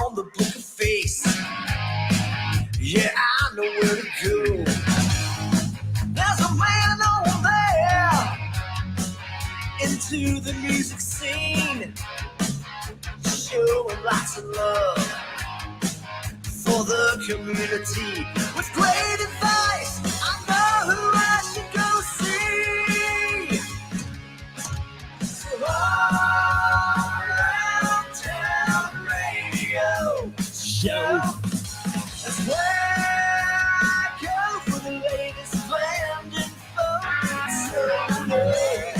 on the book of face. Yeah, I know where to go. There's a man over there into the music scene, showing lots of love for the community with great advice. I know who I should go see. All around town radio show. That's where I go for the latest band info.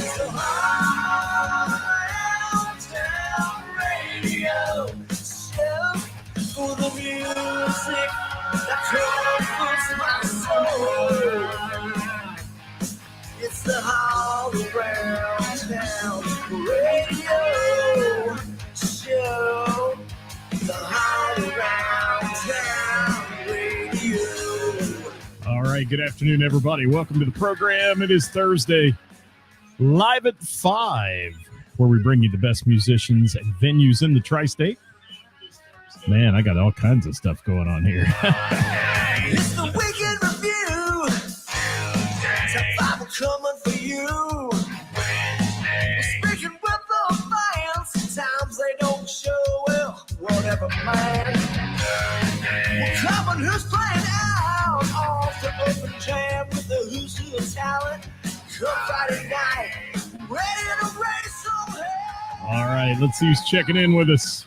So all around town radio show for the music that comforts my soul. It's the all around town radio show. The all around town radio. All right, good afternoon, everybody. Welcome to the program. It is Thursday, live at 5, where we bring you the best musicians and venues in the tri-state. Man, I got all kinds of stuff going on here. It's the weekend review. Top 5 are coming for you. We're speaking with the fans. Sometimes they don't show well. Whatever, man. We're covering who's playing out off the open jam with the who's who of talent. Come Friday night, ready to raise some hell. All right, let's see who's checking in with us.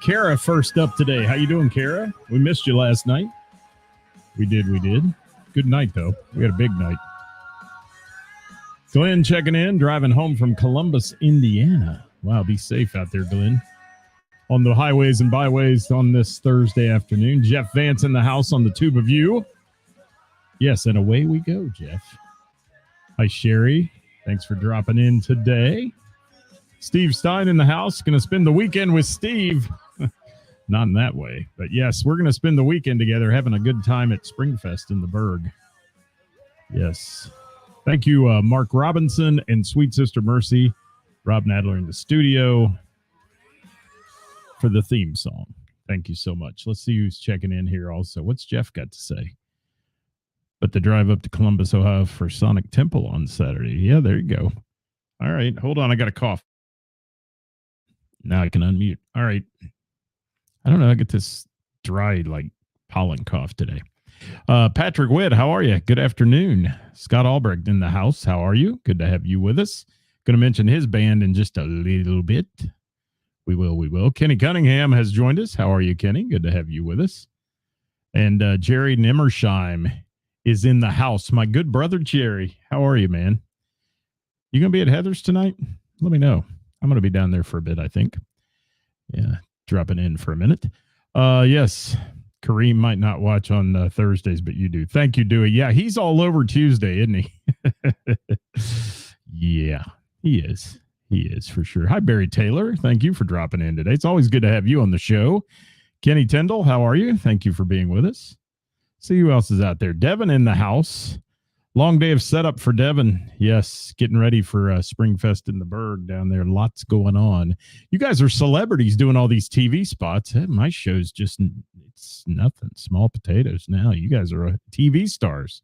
Kara first up today. How you doing, Kara? We missed you last night. We did. Good night, though. We had a big night. Glenn checking in, driving home from Columbus, Indiana. Wow, be safe out there, Glenn. On the highways and byways on this Thursday afternoon. Jeff Vance in the house on the tube of you. Yes, and away we go, Jeff. Hi, Sherry. Thanks for dropping in today. Steve Stein in the house. Going to spend the weekend with Steve. Not in that way. But yes, we're going to spend the weekend together having a good time at Springfest in the Berg. Yes. Thank you, Mark Robinson and Sweet Sister Mercy. Rob Nadler in the studio for the theme song. Thank you so much. Let's see who's checking in here also. What's Jeff got to say? But the drive up to Columbus, Ohio for Sonic Temple on Saturday. Yeah, there you go. All right. Hold on. I got a cough. Now I can unmute. All right. I don't know. I get this dry, like pollen cough today. Patrick Witt, how are you? Good afternoon. Scott Albrecht in the house. How are you? Good to have you with us. Going to mention his band in just a little bit. We will. Kenny Cunningham has joined us. How are you, Kenny? Good to have you with us. And Jerry Nimmersheim is in the house. My good brother, Jerry. How are you, man? You going to be at Heather's tonight? Let me know. I'm going to be down there for a bit, I think. Yeah, dropping in for a minute. Yes, Kareem might not watch on Thursdays, but you do. Thank you, Dewey. Yeah, he's all over Tuesday, isn't he? Yeah, he is. He is for sure. Hi, Barry Taylor. Thank you for dropping in today. It's always good to have you on the show. Kenny Tyndall, how are you? Thank you for being with us. See who else is out there. Devin in the house. Long day of setup for Devin. Yes, getting ready for Springfest in the Berg down there. Lots going on. You guys are celebrities doing all these TV spots. My show's just, it's nothing. Small potatoes now. You guys are TV stars.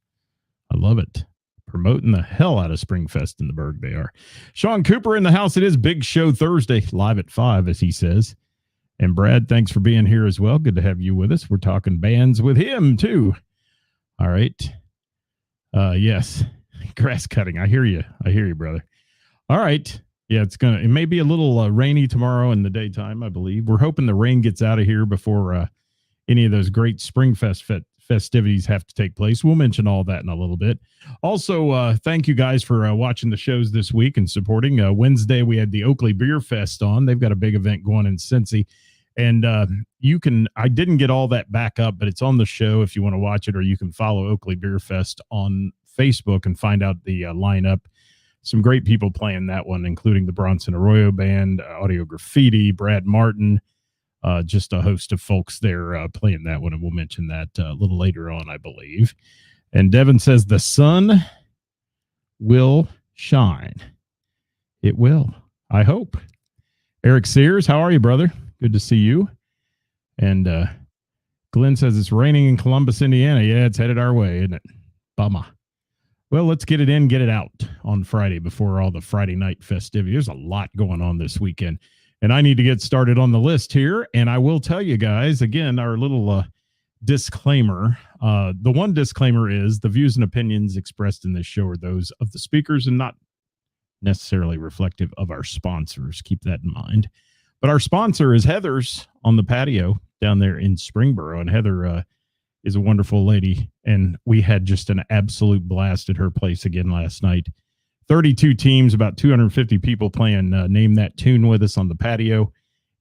I love it. Promoting the hell out of Springfest in the Berg, they are. Sean Cooper in the house. It is Big Show Thursday, live at 5, as he says. And Brad, thanks for being here as well. Good to have you with us. We're talking bands with him, too. All right. Yes. Grass cutting. I hear you, brother. All right. Yeah, it may be a little rainy tomorrow in the daytime, I believe. We're hoping the rain gets out of here before any of those great Springfest festivities have to take place. We'll mention all that in a little bit. Also, thank you guys for watching the shows this week and supporting. Wednesday, we had the Oakley Beer Fest on. They've got a big event going in Cincy. And I didn't get all that back up, but it's on the show if you want to watch it, or you can follow Oakley Beer Fest on Facebook and find out the lineup. Some great people playing that one, including the Bronson Arroyo Band, Audio Graffiti, Brad Martin, just a host of folks there playing that one. And we'll mention that a little later on, I believe. And Devin says the sun will shine. It will. I hope. Eric Sears, how are you, brother? Good to see you. And Glenn says it's raining in Columbus, Indiana. Yeah, it's headed our way, isn't it? Bummer. Well, let's get it in, get it out on Friday before all the Friday night festivities. There's a lot going on this weekend, and I need to get started on the list here. And I will tell you guys, again, our little disclaimer. The one disclaimer is the views and opinions expressed in this show are those of the speakers and not necessarily reflective of our sponsors. Keep that in mind. But our sponsor is Heather's on the patio down there in Springboro, and Heather is a wonderful lady, and we had just an absolute blast at her place again last night. 32 teams, about 250 people playing Name That Tune with us on the patio.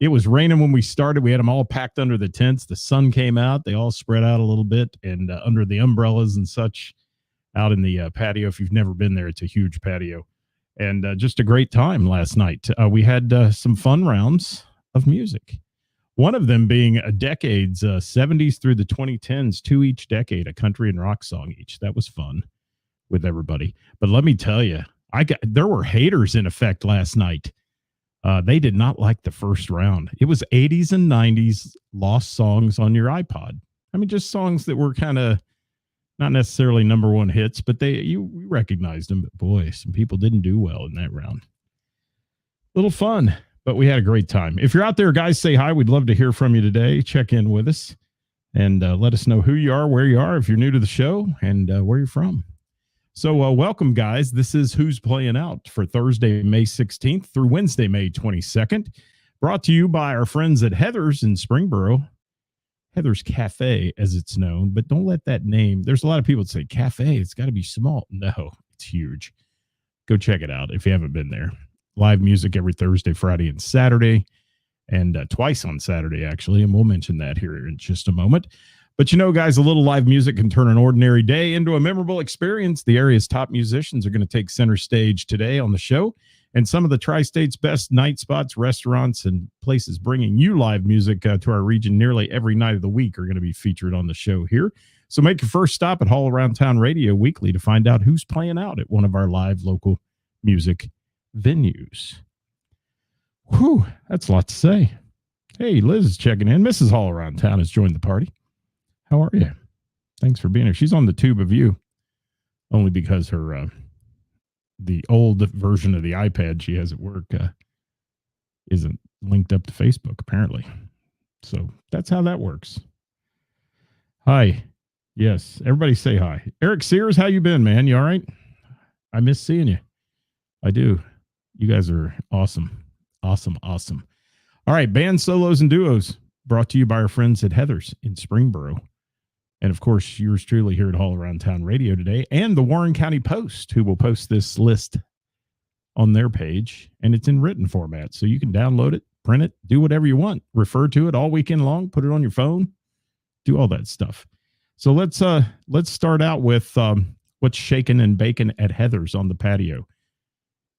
It was raining when we started. We had them all packed under the tents. The sun came out. They all spread out a little bit and under the umbrellas and such out in the patio. If you've never been there, it's a huge patio. And just a great time last night. We had some fun rounds of music. One of them being a decade's 70s through the 2010s, two each decade, a country and rock song each. That was fun with everybody. But let me tell you, there were haters in effect last night. They did not like the first round. It was 80s and 90s lost songs on your iPod. I mean, just songs that were kind of not necessarily number one hits, but you recognized them. But boy, some people didn't do well in that round. Little fun. But we had a great time. If you're out there, guys, say hi. We'd love to hear from you today. Check in with us and let us know who you are, where you are, if you're new to the show, and where you're from. So welcome, guys. This is Who's Playing Out for Thursday, May 16th through Wednesday, May 22nd. Brought to you by our friends at Heather's in Springboro. Heather's Cafe, as it's known. But don't let that name. There's a lot of people that say cafe. It's got to be small. No, it's huge. Go check it out if you haven't been there. Live music every Thursday, Friday, and Saturday, and twice on Saturday, actually. And we'll mention that here in just a moment. But you know, guys, a little live music can turn an ordinary day into a memorable experience. The area's top musicians are going to take center stage today on the show. And some of the Tri-State's best night spots, restaurants, and places bringing you live music to our region nearly every night of the week are going to be featured on the show here. So make your first stop at All Around Town Radio Weekly to find out who's playing out at one of our live local music venues. Whew, that's a lot to say. Hey, Liz is checking in. Mrs. All Around Town has joined the party. How are you? Thanks for being here. She's on the tube of you, only because her the old version of the iPad she has at work isn't linked up to Facebook, apparently. So that's how that works. Hi. Yes, everybody say hi. Eric Sears, how you been, man? You all right? I miss seeing you. I do. You guys are awesome. Awesome. All right, band solos and duos brought to you by our friends at Heather's in Springboro. And, of course, yours truly here at All Around Town Radio today, and the Warren County Post, who will post this list on their page, and it's in written format. So you can download it, print it, do whatever you want, refer to it all weekend long, put it on your phone, do all that stuff. So let's start out with what's shaking and baking at Heather's on the patio.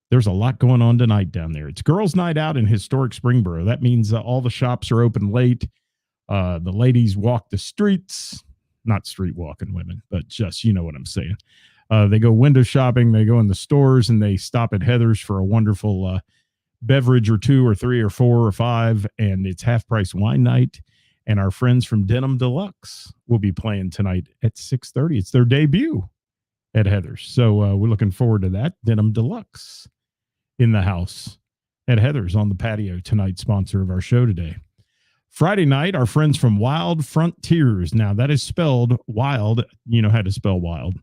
There's a lot going on tonight down there. It's girls' night out in historic Springboro. That means all the shops are open late. The ladies walk the streets. Not street walking women, but just, you know what I'm saying. They go window shopping, they go in the stores, and they stop at Heather's for a wonderful beverage or two or three or four or five, and it's half-price wine night. And our friends from Denim Deluxe will be playing tonight at 6:30. It's their debut at Heather's. So we're looking forward to that. Denim Deluxe in the house at Heather's on the patio tonight, sponsor of our show today. Friday night, our friends from Wild Frontiers. Now, that is spelled wild. You know how to spell wild.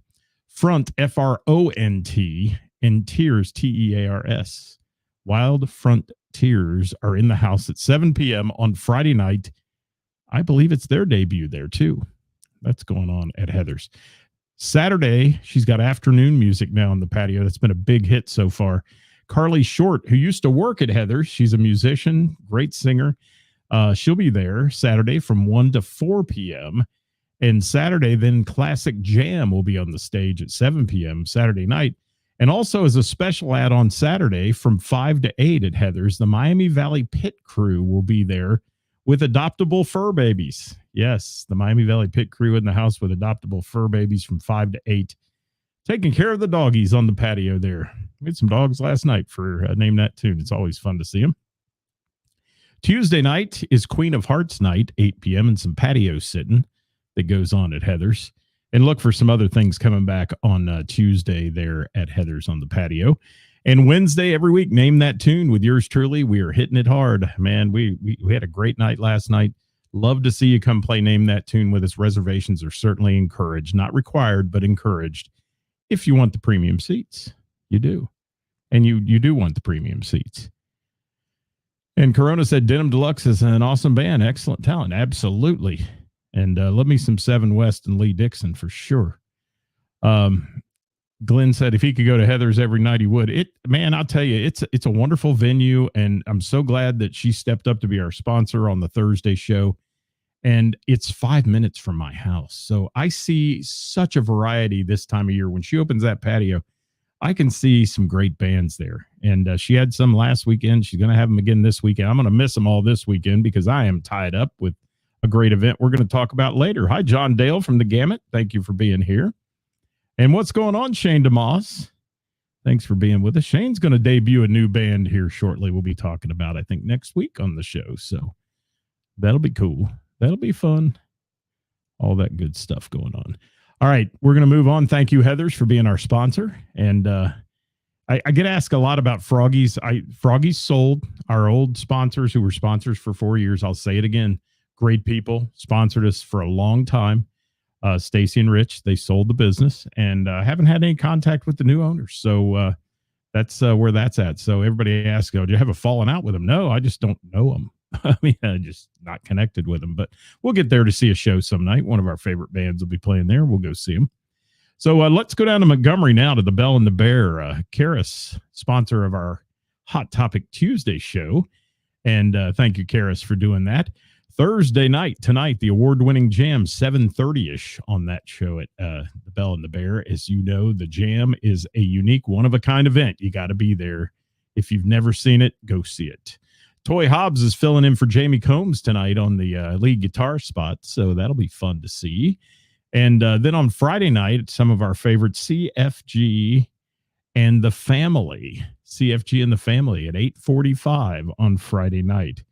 Front, F-R-O-N-T, and Tears, T-E-A-R-S. Wild Frontiers are in the house at 7 p.m. on Friday night. I believe it's their debut there, too. That's going on at Heather's. Saturday, she's got afternoon music now on the patio. That's been a big hit so far. Carly Short, who used to work at Heather's. She's a musician, great singer. She'll be there Saturday from 1 to 4 p.m. And Saturday, then Classic Jam will be on the stage at 7 p.m. Saturday night. And also as a special ad on Saturday from 5 to 8 at Heather's, the Miami Valley Pit Crew will be there with adoptable fur babies. Yes, the Miami Valley Pit Crew in the house with adoptable fur babies from 5 to 8. Taking care of the doggies on the patio there. We had some dogs last night for Name That Tune. It's always fun to see them. Tuesday night is Queen of Hearts night, 8 p.m., and some patio sitting that goes on at Heather's. And look for some other things coming back on Tuesday there at Heather's on the patio. And Wednesday every week, Name That Tune with yours truly. We are hitting it hard, man. We had a great night last night. Love to see you come play Name That Tune with us. Reservations are certainly encouraged, not required, but encouraged. If you want the premium seats, you do. And you do want the premium seats. And Corona said Denim Deluxe is an awesome band. Excellent talent. Absolutely. And love me some Seven West and Lee Dixon for sure. Glenn said if he could go to Heather's every night, he would. Man, I'll tell you, it's a wonderful venue. And I'm so glad that she stepped up to be our sponsor on the Thursday show. And it's 5 minutes from my house. So I see such a variety this time of year. When she opens that patio, I can see some great bands there. And she had some last weekend. She's going to have them again this weekend. I'm going to miss them all this weekend because I am tied up with a great event we're going to talk about later. Hi, John Dale from the Gamut. Thank you for being here. And what's going on, Shane DeMoss? Thanks for being with us. Shane's going to debut a new band here shortly. We'll be talking about, I think, next week on the show. So that'll be cool. That'll be fun. All that good stuff going on. All right, we're going to move on. Thank you, Heathers, for being our sponsor. And I get asked a lot about Froggies. Froggies sold, our old sponsors who were sponsors for 4 years. I'll say it again. Great people, sponsored us for a long time. Stacy and Rich, they sold the business and haven't had any contact with the new owners. So that's where that's at. So everybody asks, do you have a falling out with them? No, I just don't know them. I mean, I'm just not connected with them, but we'll get there to see a show some night. One of our favorite bands will be playing there. We'll go see them. So let's go down to Montgomery now to the Bell and the Bear. Karis, sponsor of our Hot Topic Tuesday show. And thank you, Karis, for doing that. Thursday night, tonight, the award-winning Jam, 7:30-ish on that show at the Bell and the Bear. As you know, the Jam is a unique, one-of-a-kind event. You got to be there. If you've never seen it, go see it. Toy Hobbs is filling in for Jamie Combs tonight on the lead guitar spot, so that'll be fun to see. And then on Friday night, some of our favorites, CFG and the Family. CFG and the Family at 8:45 on Friday night.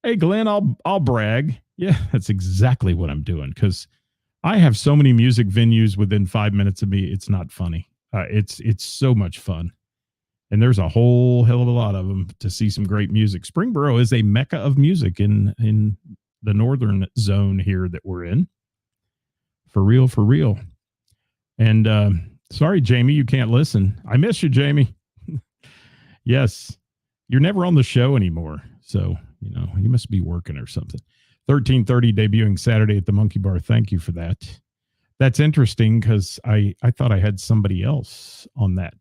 Hey, Glenn, I'll brag. Yeah, that's exactly what I'm doing because I have so many music venues within 5 minutes of me. It's not funny. It's so much fun. And there's a whole hell of a lot of them to see some great music. Springboro is a mecca of music in the northern zone here that we're in. For real, for real. And sorry, Jamie, you can't listen. I miss you, Jamie. Yes, you're never on the show anymore. So, you must be working or something. 13:30 debuting Saturday at the Monkey Bar. Thank you for that. That's interesting because I thought I had somebody else on that.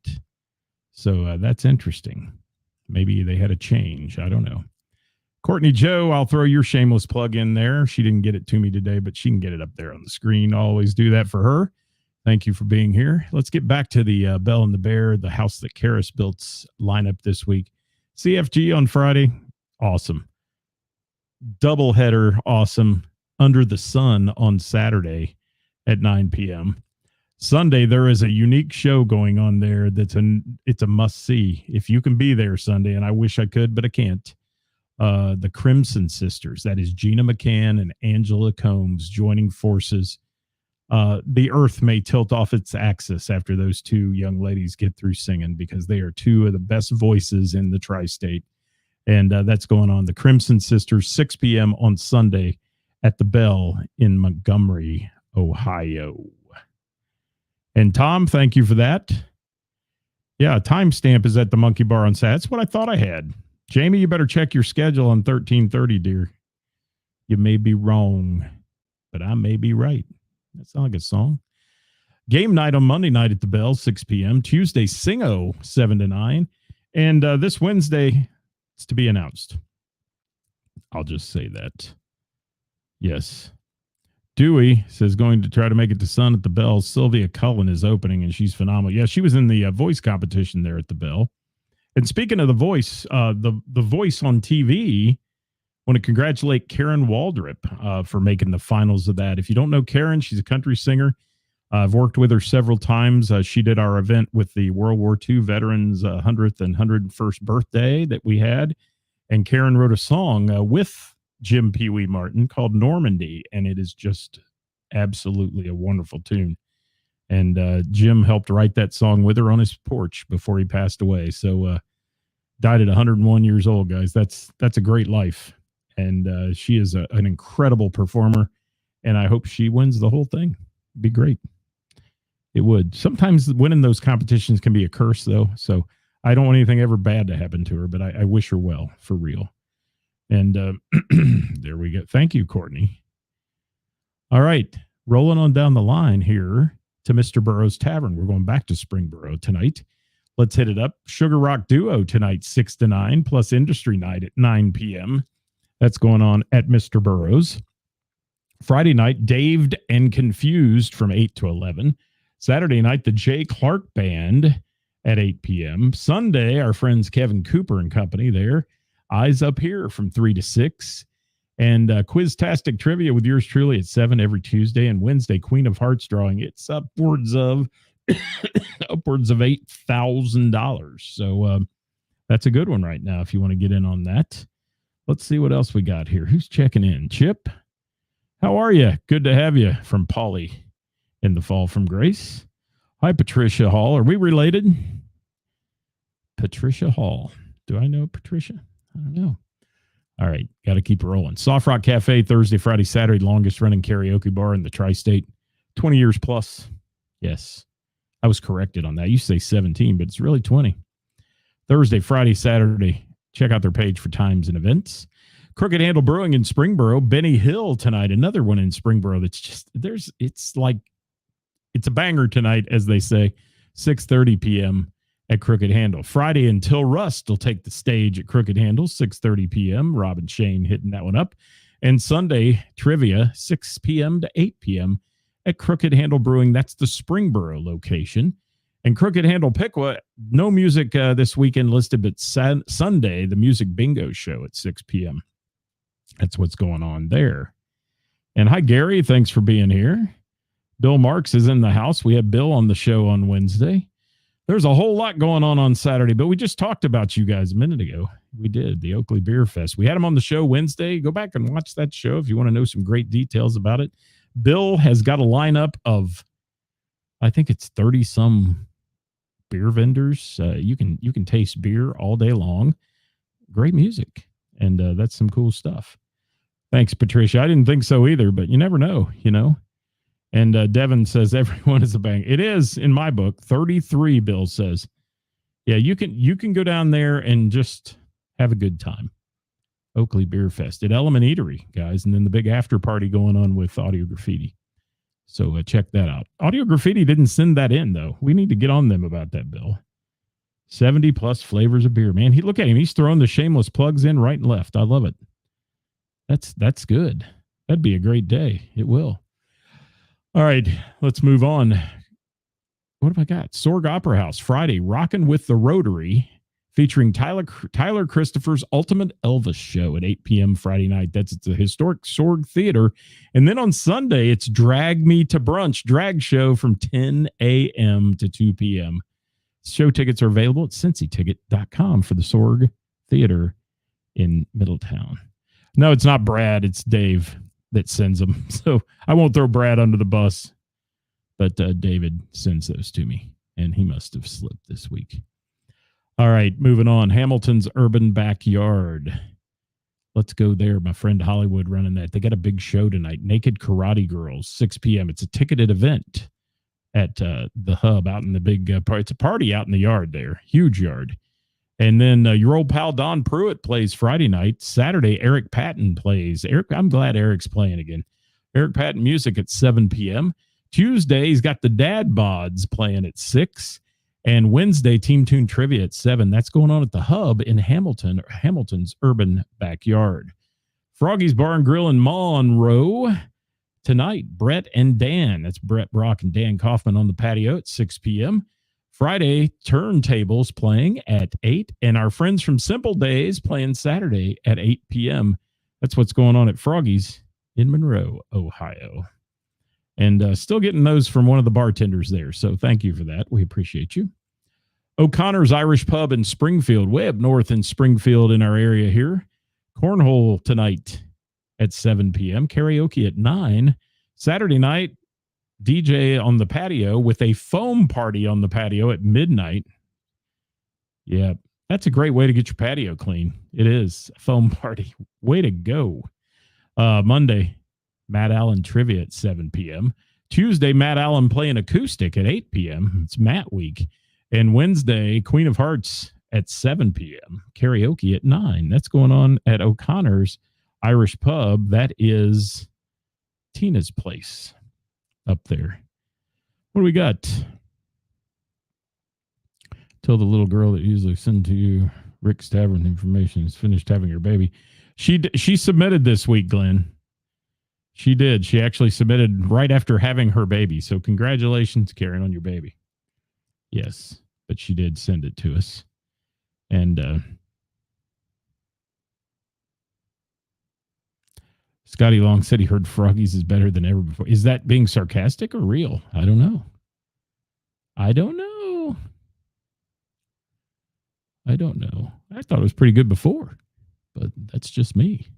So that's interesting. Maybe they had a change. I don't know. Courtney Joe, I'll throw your shameless plug in there. She didn't get it to me today, but she can get it up there on the screen. I'll always do that for her. Thank you for being here. Let's get back to the Bell and the Bear, the house that Karis built's lineup this week. CFG on Friday. Awesome. Doubleheader. Awesome. Under the Sun on Saturday at 9 p.m. Sunday, there is a unique show going on there it's a must-see. If you can be there Sunday, and I wish I could, but I can't. The Crimson Sisters, that is Gina McCann and Angela Combs joining forces. The earth may tilt off its axis after those two young ladies get through singing because they are two of the best voices in the tri-state. And that's going on. The Crimson Sisters, 6 p.m. on Sunday at the Bell in Montgomery, Ohio. And Tom, thank you for that. Yeah, timestamp is at the Monkey Bar on Saturday. That's what I thought I had. Jamie, you better check your schedule on 13:30, dear. You may be wrong, but I may be right. That sounds like a song. Game night on Monday night at the Bell, 6 p.m. Tuesday, Singo, 7 to 9. And this Wednesday, it's to be announced. I'll just say that. Yes. Dewey says going to try to make it to Sun at the Bell. Sylvia Cullen is opening, and she's phenomenal. Yeah, she was in the voice competition there at the Bell. And speaking of the voice, the voice on TV, I want to congratulate Karen Waldrip for making the finals of that. If you don't know Karen, she's a country singer. I've worked with her several times. She did our event with the World War II veterans' 100th and 101st birthday that we had. And Karen wrote a song with Jim Pee Wee Martin called Normandy, and it is just absolutely a wonderful tune. And Jim helped write that song with her on his porch before he passed away. So died at 101 years old, guys. That's a great life. And she is an incredible performer. And I hope she wins the whole thing. It'd be great. It would. Sometimes winning those competitions can be a curse, though. So I don't want anything ever bad to happen to her, but I wish her well, for real. And there we go. Thank you, Courtney. All right. Rolling on down the line here to Mr. Burroughs Tavern. We're going back to Springboro tonight. Let's hit it up. Sugar Rock Duo tonight, 6 to 9, plus Industry Night at 9 p.m. That's going on at Mr. Burroughs. Friday night, Daved and Confused from 8 to 11. Saturday night, the Jay Clark Band at 8 p.m. Sunday, our friends Kevin Cooper and company there. Eyes Up Here from 3 to 6. And Quiztastic Trivia with yours truly at 7 every Tuesday. And Wednesday, Queen of Hearts drawing. It's upwards of $8,000. So that's a good one right now if you want to get in on that. Let's see what else we got here. Who's checking in? Chip, how are you? Good to have you from Polly in the Fall from Grace. Hi, Patricia Hall. Are we related? Patricia Hall. Do I know Patricia? I don't know. All right. Got to keep rolling. Soft Rock Cafe, Thursday, Friday, Saturday, longest running karaoke bar in the tri-state. 20 years plus. Yes. I was corrected on that. You say 17, but it's really 20. Thursday, Friday, Saturday. Check out their page for times and events. Crooked Handle Brewing in Springboro. Benny Hill tonight. Another one in Springboro that's just, it's a banger tonight, as they say. 6:30 p.m. at Crooked Handle. Friday Until Rust will take the stage at Crooked Handle, 6:30 p.m. Rob and Shane hitting that one up. And Sunday, Trivia, 6 p.m. to 8 p.m. at Crooked Handle Brewing. That's the Springboro location. And Crooked Handle Piqua, no music this weekend listed, but Sunday, the Music Bingo Show at 6 p.m. That's what's going on there. And hi, Gary. Thanks for being here. Bill Marks is in the house. We had Bill on the show on Wednesday. There's a whole lot going on Saturday, but we just talked about you guys a minute ago. We did, the Oakley Beer Fest. We had him on the show Wednesday. Go back and watch that show if you want to know some great details about it. Bill has got a lineup of, I think it's 30-some beer vendors. You can taste beer all day long. Great music, and that's some cool stuff. Thanks, Patricia. I didn't think so either, but you never know, you know. And Devin says everyone is a bang. It is in my book. 33, Bill says. Yeah, you can go down there and just have a good time. Oakley Beer Fest at Element Eatery, guys, and then the big after party going on with Audio Graffiti. So check that out. Audio Graffiti didn't send that in, though. We need to get on them about that, Bill. 70 plus flavors of beer, man. Look at him. He's throwing the shameless plugs in right and left. I love it. That's good. That'd be a great day. It will. All right, let's move on. What have I got? Sorg Opera House, Friday, Rockin' with the Rotary, featuring Tyler Christopher's Ultimate Elvis Show at 8 p.m. Friday night. That's at the historic Sorg Theater. And then on Sunday, it's Drag Me to Brunch, drag show from 10 a.m. to 2 p.m. Show tickets are available at cincyticket.com for the Sorg Theater in Middletown. No, it's not Brad. It's Dave that sends them. So I won't throw Brad under the bus, but David sends those to me, and he must have slipped this week. All right, moving on. Hamilton's Urban Backyard. Let's go there. My friend Hollywood running that. They got a big show tonight. Naked Karate Girls, 6 p.m. It's a ticketed event at the hub out in the big it's a party out in the yard there. Huge yard. And then your old pal Don Pruitt plays Friday night. Saturday, Eric Patton plays. I'm glad Eric's playing again. Eric Patton music at 7 p.m. Tuesday, he's got the Dad Bods playing at 6. And Wednesday, Team Tune Trivia at 7. That's going on at the Hub in Hamilton, or Hamilton's Urban Backyard. Froggy's Bar and Grill in Monroe. Tonight, Brett and Dan. That's Brett Brock and Dan Kaufman on the patio at 6 p.m. Friday, Turntables playing at 8. And our friends from Simple Days playing Saturday at 8 p.m. That's what's going on at Froggy's in Monroe, Ohio. And still getting those from one of the bartenders there. So thank you for that. We appreciate you. O'Connor's Irish Pub in Springfield, way up north in Springfield in our area here. Cornhole tonight at 7 p.m. Karaoke at 9. Saturday night, DJ on the patio with a foam party on the patio at midnight. Yeah, that's a great way to get your patio clean. It is a foam party. Way to go. Monday, Matt Allen trivia at 7 p.m. Tuesday, Matt Allen playing acoustic at 8 p.m. It's Matt week. And Wednesday, Queen of Hearts at 7 p.m. Karaoke at 9. That's going on at O'Connor's Irish Pub. That is Tina's place up there. What do we got? Tell the little girl that usually send to you Rick's Tavern information is finished having her baby. She submitted this week, Glenn. She did. She actually submitted right after having her baby. So congratulations, Karen, on your baby. Yes, but she did send it to us. And Scotty Long said he heard Froggies is better than ever before. Is that being sarcastic or real? I don't know. I thought it was pretty good before, but that's just me.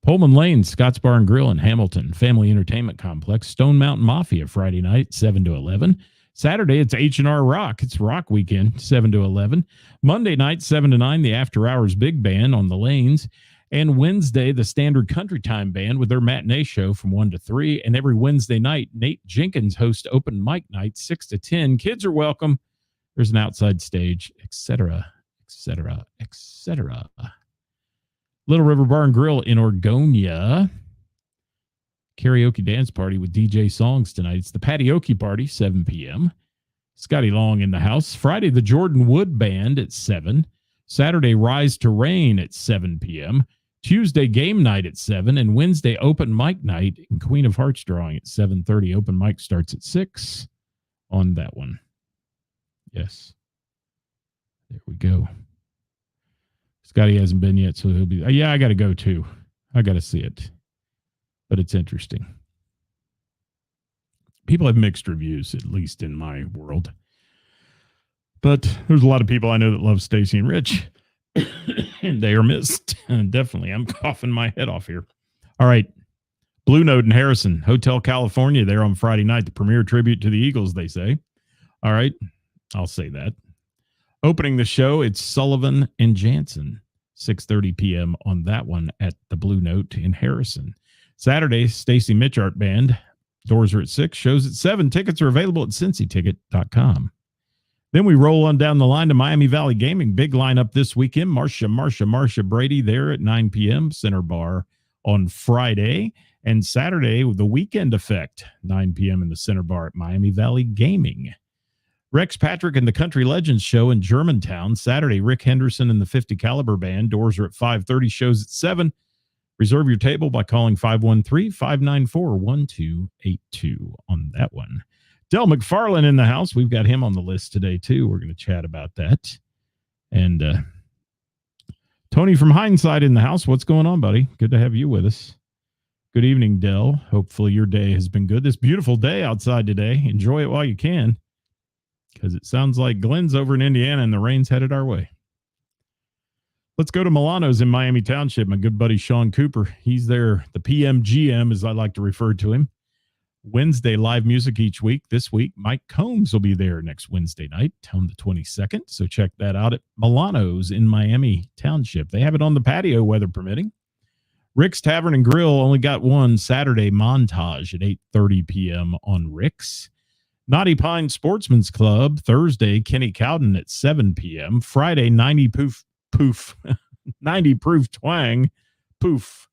Pullman Lane, Scott's Bar and Grill in Hamilton, Family Entertainment Complex, Stone Mountain Mafia Friday night, 7 to 11. Saturday, it's H&R Rock. It's Rock Weekend, 7 to 11. Monday night, 7 to 9, the After Hours Big Band on the Lanes. And Wednesday, the Standard Country Time Band with their matinee show from 1 to 3. And every Wednesday night, Nate Jenkins hosts open mic night, 6 to 10. Kids are welcome. There's an outside stage, etc., etc., etc. Little River Bar and Grill in Orgonia. Karaoke dance party with DJ songs tonight. It's the Patioke party, 7 p.m. Scotty Long in the house. Friday, the Jordan Wood Band at 7. Saturday, Rise to Rain at 7 p.m. Tuesday, game night at 7. And Wednesday, open mic night in Queen of Hearts drawing at 7:30. Open mic starts at 6 on that one. Yes. There we go. Scotty hasn't been yet, so he'll be. Yeah, I got to go too. I got to see it. But it's interesting. People have mixed reviews, at least in my world. But there's a lot of people I know that love Stacy and Rich. And they are missed. Definitely. I'm coughing my head off here. All right. Blue Note in Harrison, Hotel California, there on Friday night. The premier tribute to the Eagles, they say. All right. I'll say that. Opening the show, it's Sullivan and Jansen, 6:30 p.m. on that one at the Blue Note in Harrison. Saturday, Stacy Mitchart Band. Doors are at 6, shows at 7. Tickets are available at cincyticket.com. Then we roll on down the line to Miami Valley Gaming. Big lineup this weekend. Marsha Brady there at 9 p.m. Center Bar on Friday. And Saturday, the Weekend Effect, 9 p.m. in the Center Bar at Miami Valley Gaming. Rex Patrick and the Country Legends show in Germantown. Saturday, Rick Henderson and the 50 Caliber Band. Doors are at 5:30, shows at 7. Reserve your table by calling 513-594-1282 on that one. Del McFarlane in the house. We've got him on the list today, too. We're going to chat about that. And Tony from Hindsight in the house. What's going on, buddy? Good to have you with us. Good evening, Del. Hopefully your day has been good. This beautiful day outside today. Enjoy it while you can, because it sounds like Glenn's over in Indiana and the rain's headed our way. Let's go to Milano's in Miami Township. My good buddy Sean Cooper. He's there, the PMGM, as I like to refer to him. Wednesday live music each week. This week, Mike Combs will be there next Wednesday night on the 22nd. So check that out at Milano's in Miami Township. They have it on the patio, weather permitting. Rick's Tavern and Grill only got one Saturday montage at 8:30 p.m. on Rick's. Knotty Pine Sportsman's Club, Thursday, Kenny Cowden at 7 p.m. Friday, 90 Proof Twang, Poof,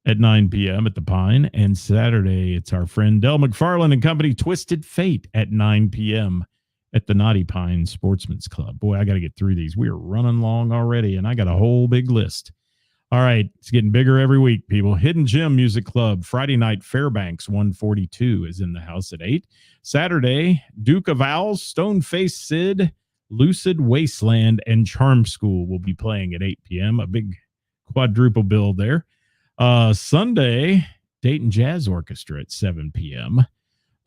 at 9 p.m. at the Pine. And Saturday, it's our friend Del McFarlane and Company, Twisted Fate, at 9 p.m. at the Knotty Pine Sportsman's Club. Boy, I got to get through these. We are running long already, and I got a whole big list. All right, it's getting bigger every week, people. Hidden Gem Music Club, Friday night, Fairbanks 142 is in the house at 8. Saturday, Duke of Owls, Stone-Faced Sid, Lucid Wasteland, and Charm School will be playing at 8 p.m. A big quadruple bill there. Sunday, Dayton Jazz Orchestra at 7 p.m.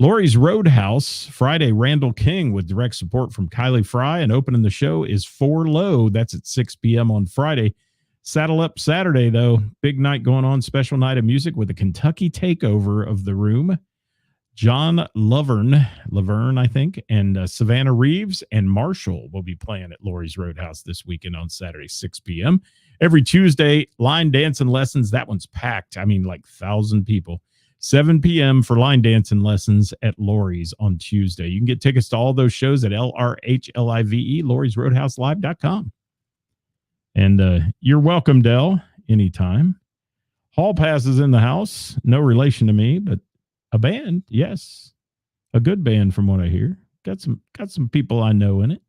Lori's Roadhouse, Friday, Randall King with direct support from Kylie Fry. And opening the show is Four Low. That's at 6 p.m. on Friday. Saddle Up Saturday, though. Big night going on. Special night of music with a Kentucky takeover of the room. John Laverne, I think, and Savannah Reeves and Marshall will be playing at Lori's Roadhouse this weekend on Saturday, 6 p.m. Every Tuesday, line dancing lessons. That one's packed. I mean, like 1,000 people. 7 p.m. for line dancing lessons at Lori's on Tuesday. You can get tickets to all those shows at LRHLIVE, Lori'sRoadhouseLive.com. And you're welcome, Dell, anytime. Hall Pass is in the house. No relation to me, but a band, yes. A good band from what I hear. Got some people I know in it.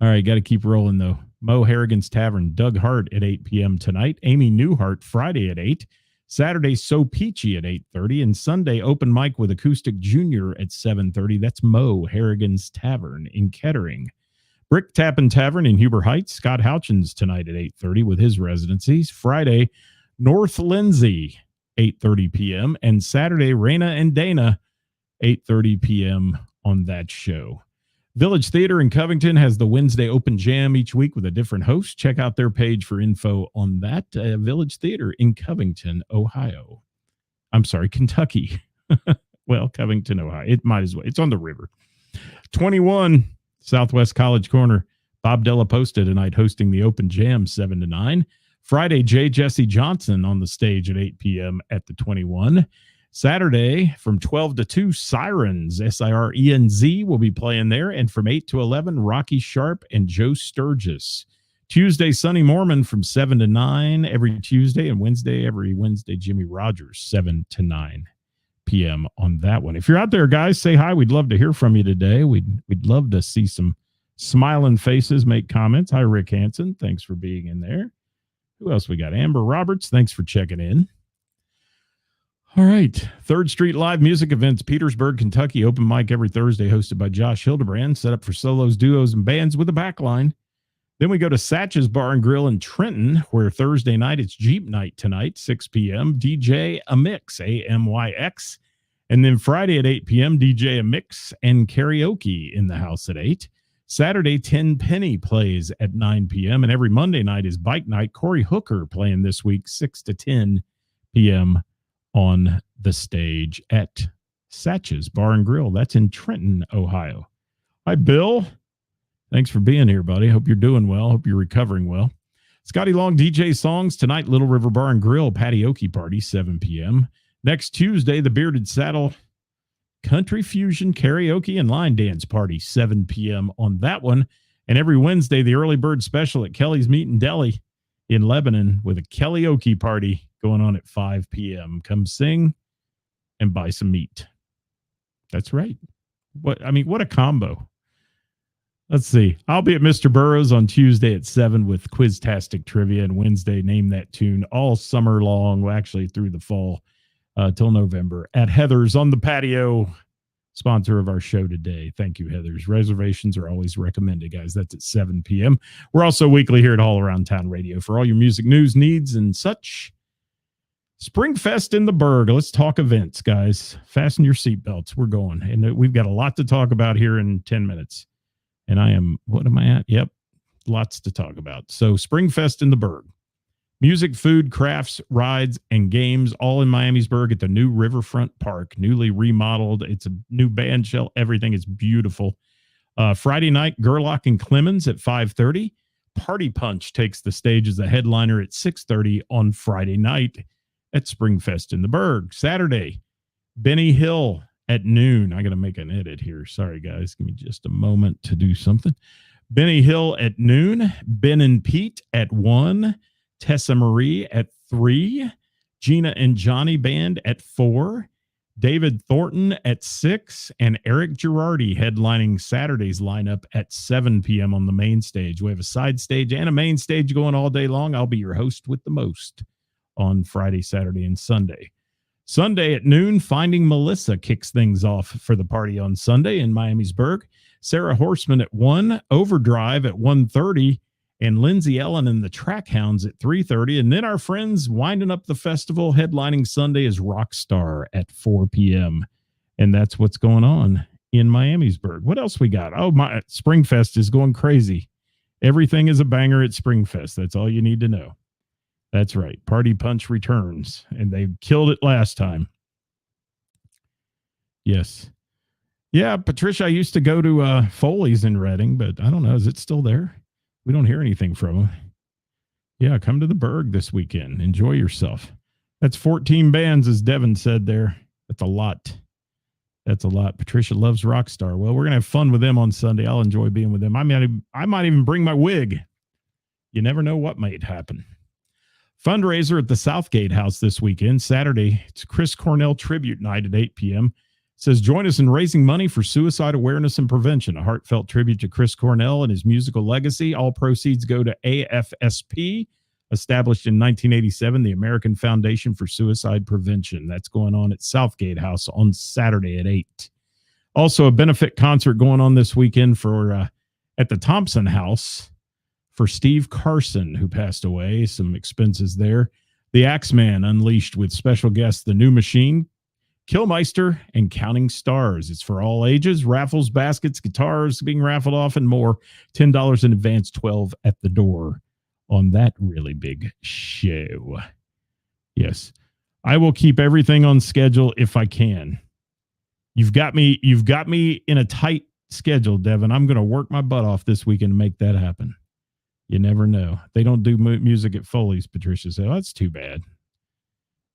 All right, got to keep rolling, though. Mo Harrigan's Tavern, Doug Hart at 8 p.m. tonight. Amy Newhart, Friday at 8. Saturday, So Peachy at 8:30. And Sunday, open mic with Acoustic Junior at 7:30. That's Mo Harrigan's Tavern in Kettering. Brick Tappin' Tavern in Huber Heights. Scott Houchins tonight at 8:30 with his residencies. Friday, North Lindsay, 8:30 p.m. And Saturday, Raina and Dana, 8:30 p.m. on that show. Village Theater in Covington has the Wednesday open jam each week with a different host. Check out their page for info on that. Village Theater in Covington, Ohio. I'm sorry, Kentucky. Well, Covington, Ohio. It might as well. It's on the river. 21 Southwest College Corner. Bob Della Posta tonight hosting the open jam 7 to 9. Friday, J. Jesse Johnson on the stage at 8 p.m. at the 21. Saturday from 12 to 2, Sirens, Sirenz will be playing there. And from 8 to 11, Rocky Sharp and Joe Sturgis. Tuesday, Sonny Mormon from 7 to 9 every Tuesday. And every Wednesday, Jimmy Rogers, 7 to 9 p.m. on that one. If you're out there, guys, say hi. We'd love to hear from you today. We'd love to see some smiling faces, make comments. Hi, Rick Hansen. Thanks for being in there. Who else we got? Amber Roberts. Thanks for checking in. All right. 3rd Street Live Music Events, Petersburg, Kentucky. Open mic every Thursday, hosted by Josh Hildebrand. Set up for solos, duos, and bands with a backline. Then we go to Satch's Bar and Grill in Trenton, where Thursday night, it's Jeep Night tonight, 6 p.m. DJ Amix, A-M-Y-X. And then Friday at 8 p.m., DJ Amix and karaoke in the house at 8. Saturday, 10 Penny plays at 9 p.m. And every Monday night is Bike Night. Corey Hooker playing this week, 6 to 10 p.m. on the stage at Satch's Bar and Grill. That's in Trenton, Ohio. Hi, Bill. Thanks for being here, buddy. Hope you're doing well. Hope you're recovering well. Scotty Long DJ Songs tonight, Little River Bar and Grill Patioke Party, 7 p.m. Next Tuesday, the Bearded Saddle Country Fusion Karaoke and Line Dance Party, 7 p.m. on that one. And every Wednesday, the Early Bird Special at Kelly's Meat and Deli in Lebanon with a Kellyoke party going on at 5 p.m. Come sing and buy some meat. That's right. What a combo. Let's see. I'll be at Mr. Burroughs on Tuesday at 7 with Quiztastic Trivia, and Wednesday, Name That Tune, all summer long, well, actually through the fall till November at Heather's on the Patio, sponsor of our show today. Thank you, Heather's. Reservations are always recommended, guys. That's at 7 p.m. We're also weekly here at All Around Town Radio for all your music news, needs, and such. Springfest in the Berg. Let's talk events, guys. Fasten your seatbelts. We're going. And we've got a lot to talk about here in 10 minutes. And what am I at? Yep. Lots to talk about. So Springfest in the Berg. Music, food, crafts, rides, and games, all in Miamisburg at the new Riverfront Park, newly remodeled. It's a new band shell. Everything is beautiful. Friday night, Gerlach and Clemens at 5:30. Party Punch takes the stage as a headliner at 6:30 on Friday night at Springfest in the Berg. Saturday, Benny Hill at noon. I got to make an edit here. Sorry, guys. Give me just a moment to do something. Benny Hill at noon. Ben and Pete at 1. Tessa Marie at 3. Gina and Johnny Band at 4. David Thornton at 6. And Eric Girardi headlining Saturday's lineup at 7 p.m. on the main stage. We have a side stage and a main stage going all day long. I'll be your host with the most on Friday, Saturday, and Sunday. Sunday at noon, Finding Melissa kicks things off for the party on Sunday in Miamisburg. Sarah Horseman at 1, Overdrive at 1:30, and Lindsay Ellen and the Trackhounds at 3:30. And then our friends winding up the festival, headlining Sunday is Rockstar at 4 p.m. And that's what's going on in Miamisburg. What else we got? Oh, my Springfest is going crazy. Everything is a banger at Springfest. That's all you need to know. That's right. Party Punch returns, and they killed it last time. Yes. Yeah, Patricia, I used to go to Foley's in Reading, but I don't know. Is it still there? We don't hear anything from them. Yeah, come to the Berg this weekend. Enjoy yourself. That's 14 bands, as Devin said there. That's a lot. That's a lot. Patricia loves Rockstar. Well, we're going to have fun with them on Sunday. I'll enjoy being with them. I might even bring my wig. You never know what might happen. Fundraiser at the Southgate House this weekend. Saturday, it's Chris Cornell Tribute Night at 8 p.m. It says, join us in raising money for suicide awareness and prevention. A heartfelt tribute to Chris Cornell and his musical legacy. All proceeds go to AFSP, established in 1987, the American Foundation for Suicide Prevention. That's going on at Southgate House on Saturday at 8. Also, a benefit concert going on this weekend for at the Thompson House for Steve Carson, who passed away. Some expenses there. The Axeman Unleashed with special guests The New Machine, Killmeister, and Counting Stars. It's for all ages. Raffles, baskets, guitars being raffled off, and more. $10 in advance, $12 at the door on that really big show. Yes. I will keep everything on schedule if I can. You've got me in a tight schedule, Devin. I'm going to work my butt off this weekend to make that happen. You never know. They don't do music at Foley's, Patricia said. Oh, that's too bad.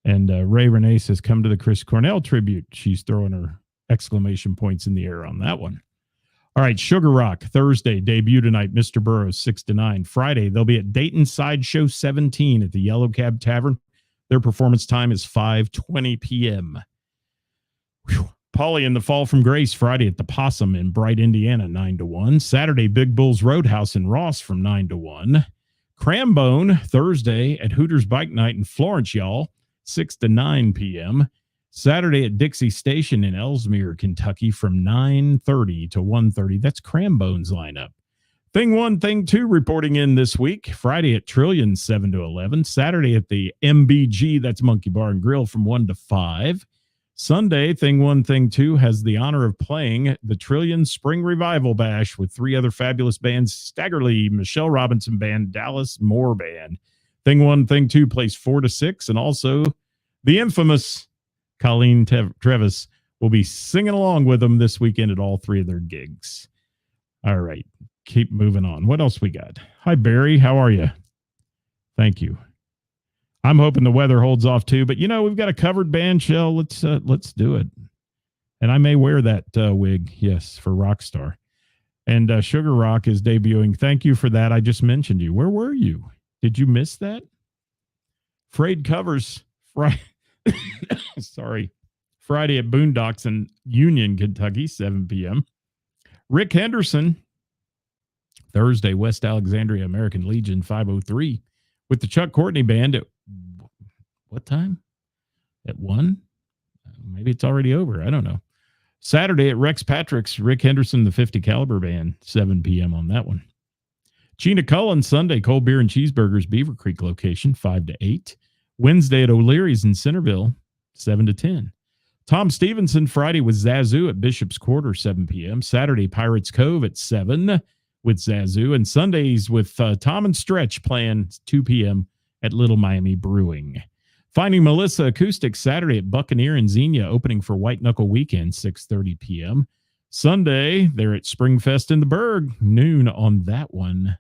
And Ray Renee says, come to the Chris Cornell tribute. She's throwing her exclamation points in the air on that one. All right, Sugar Rock, Thursday, debut tonight, Mr. Burroughs, 6 to 9. Friday, they'll be at Dayton Sideshow 17 at the Yellow Cab Tavern. Their performance time is 5:20 p.m. Polly and the Fall from Grace, Friday at the Possum in Bright, Indiana, 9 to 1. Saturday, Big Bull's Roadhouse in Ross from 9 to 1. Crambone, Thursday at Hooters Bike Night in Florence, y'all, 6 to 9 p.m. Saturday at Dixie Station in Ellesmere, Kentucky from 9:30 to 1:30. That's Crambone's lineup. Thing 1, Thing 2 reporting in this week. Friday at Trillion, 7 to 11. Saturday at the MBG, that's Monkey Bar and Grill, from 1 to 5. Sunday, Thing 1, Thing 2 has the honor of playing the Trillion Spring Revival Bash with 3 other fabulous bands, Staggerly, Michelle Robinson Band, Dallas Moore Band. Thing 1, Thing 2 plays 4 to 6, and also the infamous Colleen Trevis will be singing along with them this weekend at all 3 of their gigs. All right, keep moving on. What else we got? Hi, Barry. How are you? Thank you. I'm hoping the weather holds off too, but we've got a covered band shell. Let's do it. And I may wear that wig, yes, for Rockstar. And Sugar Rock is debuting. Thank you for that. I just mentioned you. Where were you? Did you miss that? Frayed Covers, sorry, Friday at Boondocks in Union, Kentucky, 7 p.m. Rick Henderson, Thursday, West Alexandria American Legion, 503, with the Chuck Courtney Band at what time? At 1? Maybe it's already over. I don't know. Saturday at Rex Patrick's, Rick Henderson, the 50 Caliber Band, 7 p.m. on that one. Gina Cullen, Sunday, Cold Beer and Cheeseburgers, Beaver Creek location, 5 to 8. Wednesday at O'Leary's in Centerville, 7 to 10. Tom Stevenson, Friday with Zazu at Bishop's Quarter, 7 p.m. Saturday, Pirates Cove at 7 with Zazu. And Sundays with Tom and Stretch playing 2 p.m. at Little Miami Brewing. Finding Melissa Acoustic, Saturday at Buccaneer and Xenia, opening for White Knuckle Weekend, 6:30 p.m. Sunday, they're at Springfest in the Berg, noon on that one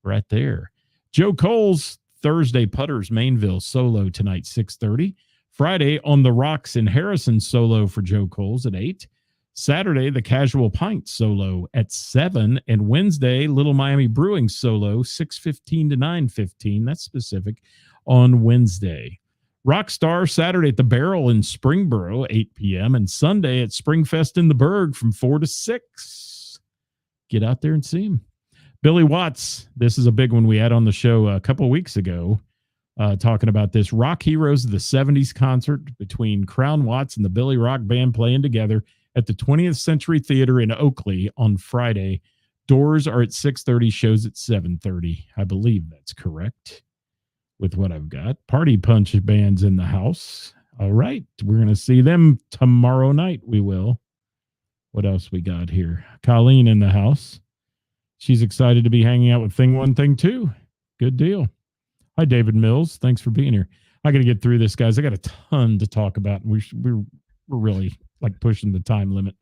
right there. Joe Cole's Thursday Putters Mainville solo tonight, 6:30. Friday on the Rocks in Harrison solo for Joe Cole's at 8. Saturday, the Casual Pint solo at 7. And Wednesday, Little Miami Brewing solo, 6:15 to 9:15. That's specific on Wednesday. Rockstar Saturday at the Barrel in Springboro, 8 p.m. And Sunday at Springfest in the Berg from 4 to 6. Get out there and see him. Billy Watts, this is a big one we had on the show a couple of weeks ago, talking about this. Rock Heroes of the 70s concert between Crown Watts and the Billy Rock Band playing together at the 20th Century Theater in Oakley on Friday. Doors are at 6:30, shows at 7:30. I believe that's correct with what I've got. Party Punch Band's in the house All right. We're going to see them tomorrow night. We will. What else we got here? Colleen in the house. She's excited to be hanging out with Thing One, Thing Two. Good deal. Hi, David Mills. Thanks for being here. I got to get through this, guys. I got a ton to talk about. We're really like pushing the time limit.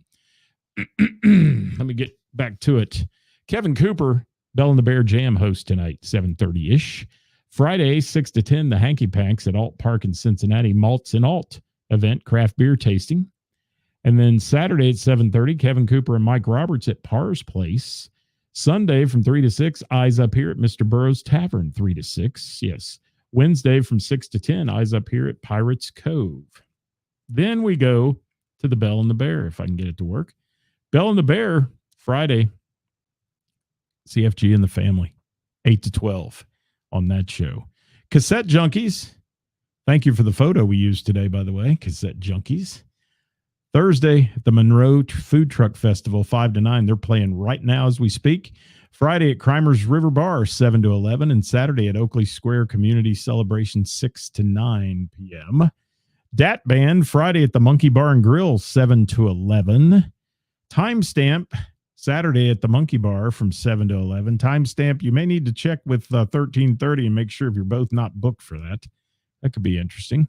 Let me get back to it. Kevin Cooper, Bell and the Bear Jam host tonight, 7:30-ish. Friday, 6 to 10, the Hanky Panks at Alt Park in Cincinnati, Malts and Alt event, craft beer tasting. And then Saturday at 7:30, Kevin Cooper and Mike Roberts at Parr's Place. Sunday from 3 to 6, Eyes Up Here at Mr. Burroughs Tavern, 3 to 6. Yes. Wednesday from 6 to 10, Eyes Up Here at Pirates Cove. Then we go to the Bell and the Bear, if I can get it to work. Bell and the Bear, Friday, CFG and the Family, 8 to 12 on that show. Cassette Junkies, thank you for the photo we used today, by the way, Cassette Junkies. Thursday at the Monroe Food Truck Festival, 5 to 9. They're playing right now as we speak. Friday at Crimer's River Bar, 7 to 11. And Saturday at Oakley Square Community Celebration, 6 to 9 p.m. Dat Band, Friday at the Monkey Bar and Grill, 7 to 11. Timestamp, Saturday at the Monkey Bar from 7 to 11. Timestamp, you may need to check with 1330 and make sure if you're both not booked for that. That could be interesting.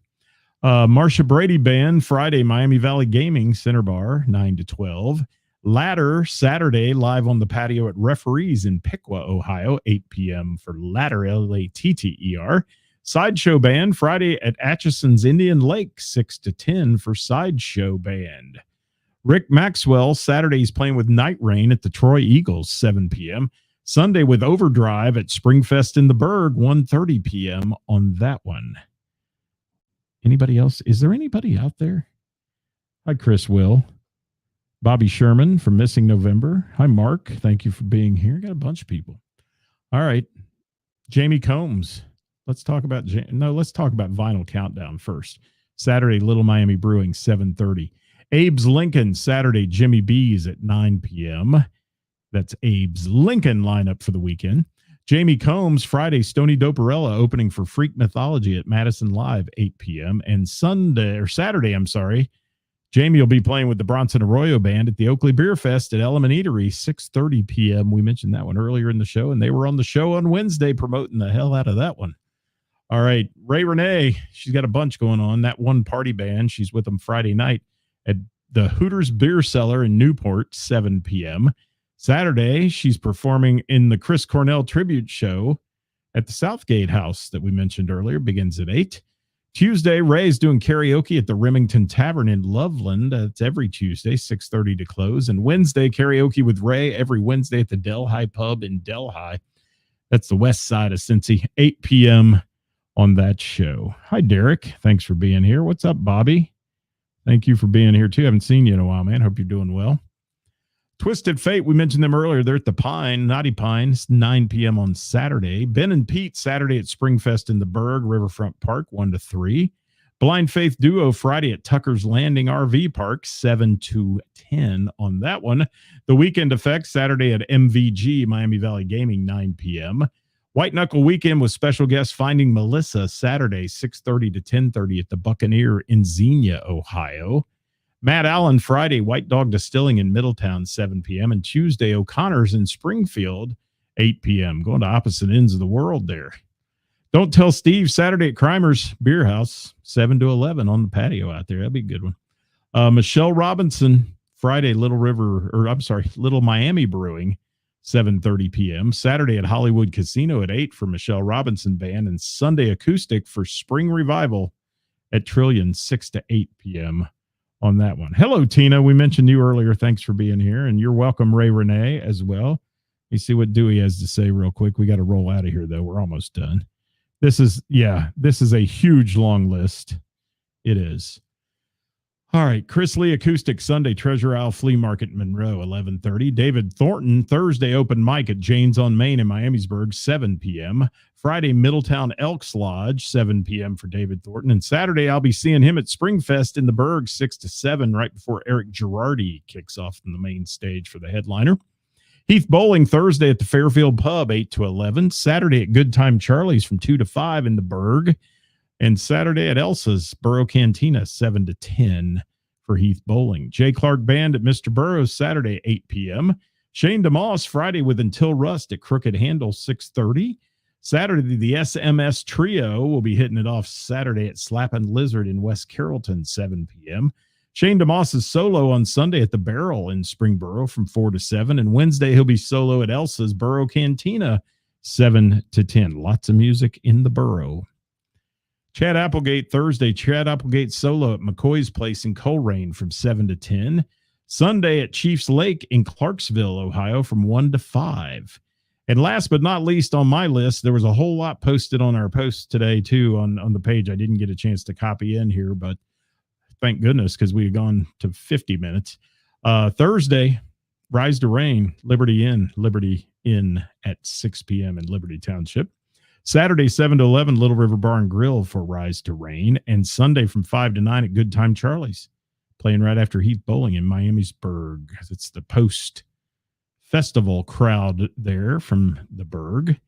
Marsha Brady Band, Friday, Miami Valley Gaming Center Bar, 9 to 12. Ladder, Saturday, live on the patio at Referees in Piqua, Ohio, 8 p.m. for Ladder, L-A-T-T-E-R. Sideshow Band, Friday at Atchison's Indian Lake, 6 to 10 for Sideshow Band. Rick Maxwell, Saturday, he's playing with Night Rain at the Troy Eagles, 7 p.m. Sunday with Overdrive at Springfest in the Berg, 1:30 p.m. on that one. Anybody else? Is there anybody out there? Hi, Chris Will. Bobby Sherman from Missing November. Hi, Mark. Thank you for being here. Got a bunch of people. All right. Jamie Combs. Let's talk about Vinyl Countdown first. Saturday, Little Miami Brewing, 7:30. Abe's Lincoln, Saturday, Jimmy B's at 9 p.m. That's Abe's Lincoln lineup for the weekend. Jamie Combs, Friday, Stony Doperella opening for Freak Mythology at Madison Live, 8 p.m. And Saturday, Jamie will be playing with the Bronson Arroyo Band at the Oakley Beer Fest at Element Eatery, 6:30 p.m. We mentioned that one earlier in the show, and they were on the show on Wednesday promoting the hell out of that one. All right, Ray Renee, she's got a bunch going on. That one party band, she's with them Friday night at the Hooters Beer Cellar in Newport, 7 p.m. Saturday, she's performing in the Chris Cornell tribute show at the Southgate House that we mentioned earlier, begins at 8. Tuesday, Ray's doing karaoke at the Remington Tavern in Loveland. It's every Tuesday, 6:30 to close. And Wednesday, karaoke with Ray every Wednesday at the Delhi Pub in Delhi. That's the west side of Cincy, 8 p.m. on that show. Hi, Derek. Thanks for being here. What's up, Bobby? Thank you for being here, too. Haven't seen you in a while, man. Hope you're doing well. Twisted Fate, we mentioned them earlier. They're at the Pine, Naughty Pines, 9 p.m. on Saturday. Ben and Pete, Saturday at Springfest in the Berg, Riverfront Park, 1 to 3. Blind Faith Duo, Friday at Tucker's Landing RV Park, 7 to 10 on that one. The Weekend Effect, Saturday at MVG, Miami Valley Gaming, 9 p.m. White Knuckle Weekend with special guest Finding Melissa, Saturday, 6:30 to 10:30 at the Buccaneer in Xenia, Ohio. Matt Allen, Friday, White Dog Distilling in Middletown, 7 p.m. And Tuesday, O'Connor's in Springfield, 8 p.m. Going to opposite ends of the world there. Don't Tell Steve, Saturday at Crimer's Beer House, 7 to 11 on the patio out there. That'd be a good one. Michelle Robinson, Friday, Little Miami Brewing, 7:30 p.m. Saturday at Hollywood Casino at 8 for Michelle Robinson Band. And Sunday Acoustic for Spring Revival at Trillion, 6 to 8 p.m. on that one. Hello, Tina. We mentioned you earlier. Thanks for being here. And you're welcome, Ray Renee, as well. Let me see what Dewey has to say real quick. We got to roll out of here, though. We're almost done. This is a huge, long list. It is. All right. Chris Lee Acoustic Sunday, Treasure Isle Flea Market, Monroe, 11:30. David Thornton, Thursday open mic at Jane's on Main in Miamisburg, 7 p.m. Friday, Middletown Elks Lodge, 7 p.m. for David Thornton. And Saturday, I'll be seeing him at Springfest in the Berg, 6 to 7, right before Eric Girardi kicks off from the main stage for the headliner. Heath Bowling, Thursday at the Fairfield Pub, 8 to 11. Saturday at Good Time Charlie's from 2 to 5 in the Berg. And Saturday at Elsa's Borough Cantina, 7 to 10 for Heath Bowling. Jay Clark Band at Mr. Burroughs, Saturday, 8 p.m. Shane DeMoss, Friday with Until Rust at Crooked Handle, 6:30. Saturday, the SMS Trio will be hitting it off Saturday at Slappin' Lizard in West Carrollton, 7 p.m. Shane DeMoss's solo on Sunday at the Barrel in Springboro from 4 to 7. And Wednesday, he'll be solo at Elsa's Borough Cantina, 7 to 10. Lots of music in the Borough. Chad Applegate, Thursday, Chad Applegate solo at McCoy's Place in Coleraine from 7 to 10. Sunday at Chiefs Lake in Clarksville, Ohio from 1 to 5. And last but not least on my list, there was a whole lot posted on our post today, too, on the page. I didn't get a chance to copy in here, but thank goodness, because we had gone to 50 minutes. Thursday, Rise to Rain, Liberty Inn at 6 p.m. in Liberty Township. Saturday, 7 to 11, Little River Bar and Grill for Rise to Rain. And Sunday from 5 to 9 at Good Time Charlie's, playing right after Heath Bowling in Miamisburg. It's the post-festival crowd there from the Berg.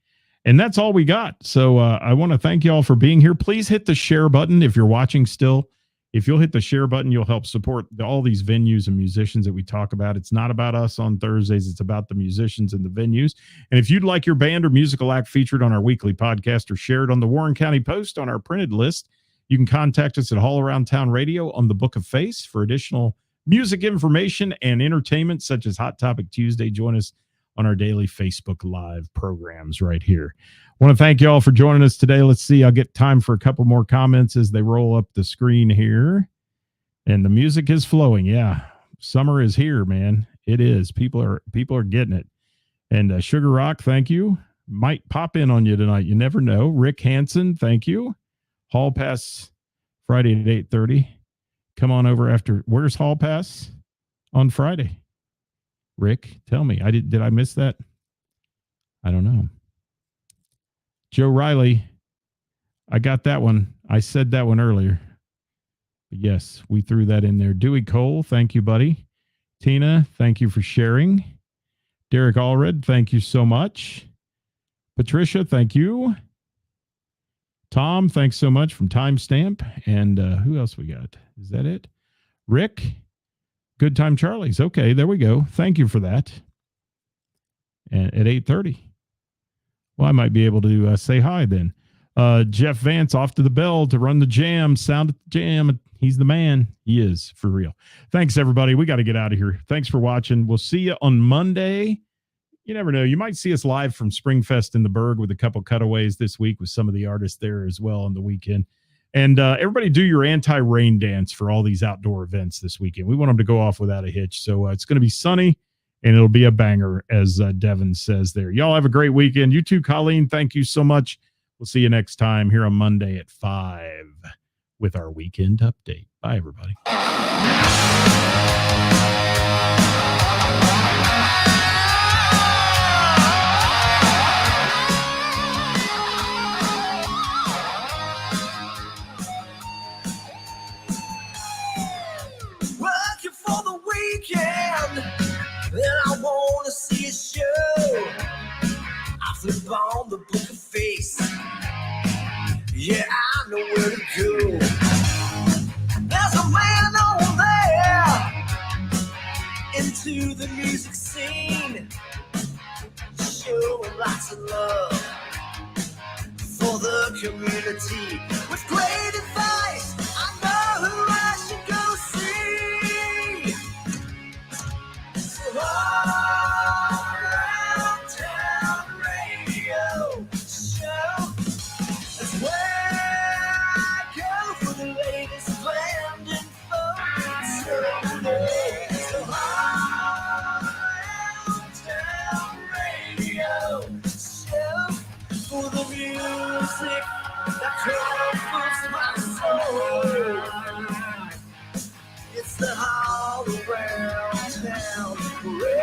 And that's all we got. So I want to thank you all for being here. Please hit the share button if you're watching still. If you'll hit the share button, you'll help support all these venues and musicians that we talk about. It's not about us on Thursdays. It's about the musicians and the venues. And if you'd like your band or musical act featured on our weekly podcast or shared on the Warren County Post on our printed list, you can contact us at All Around Town Radio on the Book of Face for additional music information and entertainment such as Hot Topic Tuesday. Join us on our daily Facebook Live programs right here. I want to thank you all for joining us today. Let's see. I'll get time for a couple more comments as they roll up the screen here. And the music is flowing. Yeah. Summer is here, man. It is. People are getting it. And Sugar Rock, thank you. Might pop in on you tonight. You never know. Rick Hansen, thank you. Hall Pass Friday at 8:30. Come on over after. Where's Hall Pass on Friday? Rick, tell me. Did I miss that? I don't know. Joe Riley, I got that one. I said that one earlier. But yes, we threw that in there. Dewey Cole, thank you, buddy. Tina, thank you for sharing. Derek Allred, thank you so much. Patricia, thank you. Tom, thanks so much from Timestamp. And who else we got? Is that it? Rick, Good Time Charlie's. Okay, there we go. Thank you for that. And at 8:30. Well, I might be able to say hi then. Jeff Vance off to the bell to run the jam. Sound at the jam. He's the man. He is, for real. Thanks, everybody. We got to get out of here. Thanks for watching. We'll see you on Monday. You never know. You might see us live from Springfest in the Berg with a couple cutaways this week with some of the artists there as well on the weekend. And everybody do your anti-rain dance for all these outdoor events this weekend. We want them to go off without a hitch. So it's going to be sunny. And it'll be a banger, as Devin says there. Y'all have a great weekend. You too, Colleen. Thank you so much. We'll see you next time here on Monday at 5 with our weekend update. Bye, everybody. Working for the weekend, and I want to see a show. I flip on the Book of Face. Yeah, I know where to go. There's a man over there into the music scene, showing lots of love for the community. With great advice, I know who I should go see. So all around town radio show is where I go for the latest band info. So all around town radio show for the music that comforts my soul. It's the All Around Town Radio.